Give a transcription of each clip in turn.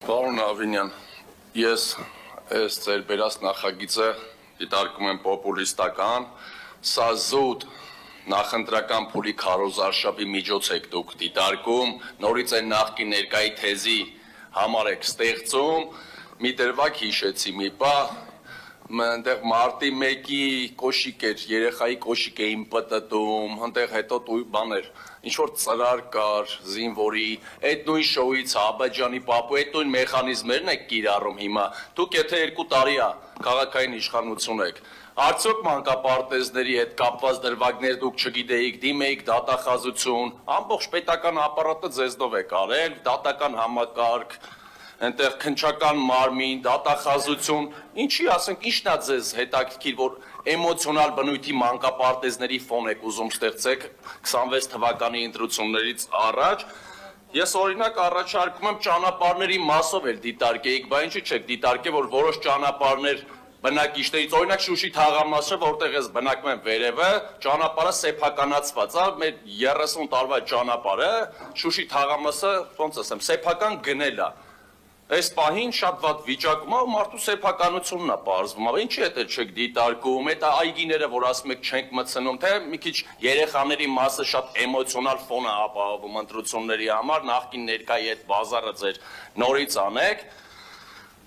Պարոն Ավինյան, ես այս ձեր բերած նախագիծը դիտարկում եմ պոպուլիստական, սա զուտ նախընտրական փուլի քարոզարշավի միջոց եք դուք դիտարկում, նորից այն նախկին ներկայի թեզի համար եք ստեղծում, մի դրվագ հիշեցի մի պահ, այնտեղ մարտի 1-ի կոշիկ էր, երեխայի կոշիկ էին պտտում, այնտեղ հետո բաներ, ինչ-որ ծրար կար, զինվորի, այդ նույն շոուից Աբաջանի պապու, այդ նույն մեխանիզմերն եք կիրառում հիմա, դուք եթե 2 տարի է քաղաքային իշխանություն եք, արդյոք մանկապարտեզների հետ կապված դրվագներ դուք չգիտեիք, դիմեիք դատախազություն, ամբողջ պետական ապարատը ձեզնով եք արել, դատական համակարգ, այնտեղ քննչական մարմին, դատախազություն, ինչի ասենք, ինչն է ձեզ հետաքրքիր, որ էմոցիոնալ բնույթի մանկապարտեզների ֆոն եք ուզում ստեղծեք 26 թվականի ընտրություններից առաջ, ես օրինակ առաջարկում եմ ճանապարհների մասով էլ դիտարկեիք, բայց ինչի՞ չեք դիտարկել, որ որոշ ճանապարհներ բնակիչներից, օրինակ Շուշի թաղամասը, որտեղ ես բնակվում եմ վերևը, ճանապարհը սեփականացված է, մեր 30 տարվա ճանապարհը, Շուշի թաղամասը, ոնց ասեմ, սեփական գնել է։ Այս պահին շատ վատ վիճակում է ու մարդու սեփականությունն է պարզվում, aber ինչի՞ հետ չեք դիտարկում, այդ այգիները, որ ասում եք չենք մտցնում, թե մի քիչ երեխաների մասը շատ էմոցիոնալ ֆոն է ապահովում ընտրությունների համար, նախկին ներկայի այդ բազարը ձեր նորից անեք։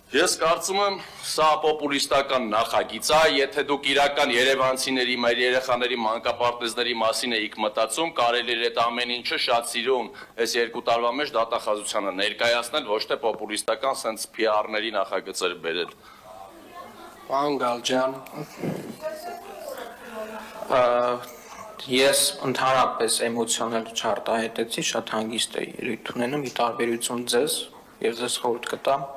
Ես կարծում եմ, սա պոպուլիստական նախագիծ է, եթե դուք իրական երևանցիների, մեր երեխաների մանկապարտեզների մասին էիք մտածում, կարելի էր այդ ամեն ինչը շատ սիրուն այս 2 տարվա մեջ դատախազությանը ներկայացնել, ոչ թե պոպուլիստական սենց PR-ների նախագծեր բերել։ Պարոն Գալջյան, ես ընդհանրապես էմոցիոնալ չարտահայտեցի, շատ հանգիստ էի ելույթ ունենում, ի տարբերություն ձեզ, եւ ձեզ խորհուրդ կտամ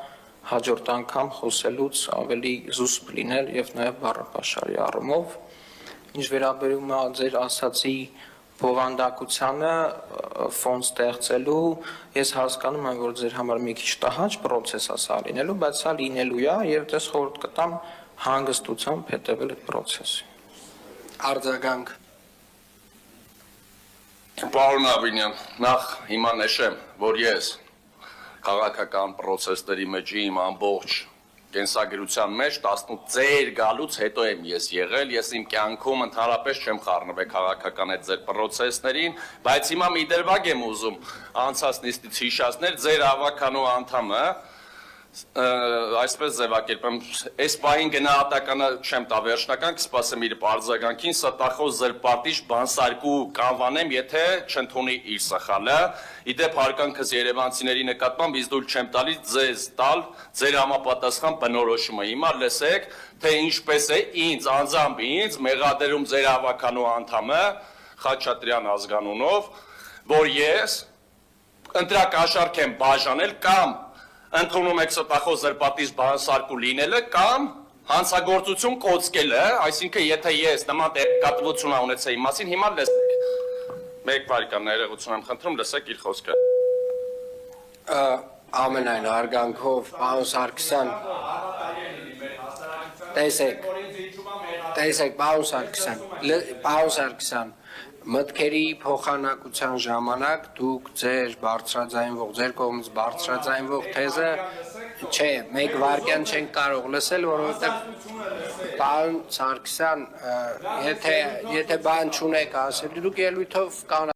հաջորդ անգամ խոսելուց ավելի զուսպ լինել եւ նաեւ բառապաշարի առումով, ինչ վերաբերում է ձեր ասացի բովանդակությանը ֆոն ստեղծելու, ես հասկանում եմ, որ ձեր համար մի քիչ տհաճ process է սա լինելու, բայց սա լինելու է եւ ձեզ խորհուրդ կտամ հանգստությամբ հետեւել այդ process-ի։ Արձագանք։ Պարոն Ավինյան, նախ հիմա նշեմ, որ ես քաղաքական process-ների մեջ իմ ամբողջ կենսագրության մեջ 18 ձեր գալուց հետո եմ ես եղել, ես իմ կյանքում ընդհանրապես չեմ խառնվել քաղաքական այդ ձեր process-ներին, բայց հիմա մի դրվագ եմ ուզում անցած նիստից հիշացնել, ձեր ավականու անդամը, այսպես ձևակերպեմ, այս պահին գնահատականը չեմ տա վերջնական, կսպասեմ իր արձագանքին, ստախոս զրպարտիչ բանսարկու կանվանեմ, եթե չընդունի իր սխալը, իդեպ հարկանքս երևանցիների նկատմամբ ինձ դուր չեմ տալիս ձեզ տալ ձեր համապատասխան բնորոշումը, հիմա լսեք, թե ինչպես է ինձ, անձամբ ինձ, մեղադրում ձեր ավականու անդամը, Խաչատրյան ազգանունով, որ ես ընտրակաշառք եմ բաժանել կամ ընդունում եք ստախոս զրպարտիչ բանսարկու լինելը կամ հանցագործություն կոծկելը, այսինքն եթե ես նման տեղեկատվություն ունեցեի մասին, հիմա լսեք։ Մեկ վայրկյան ներողություն եմ խնդրում, լսեք իր խոսքը։ Ամենայն հարգանքով, պարոն Սարգսյան, տեսեք, պարոն Սարգսյան, մտքերի փոխանակության ժամանակ դուք ձեր բարձրաձայնվող, ձեր կողմից բարձրաձայնվող թեզը չէ, մեկ վայրկյան չենք կարող լսել, որովհետև պարոն Սարգսյան, եթե բան չունեք ասել, դուք ելույթով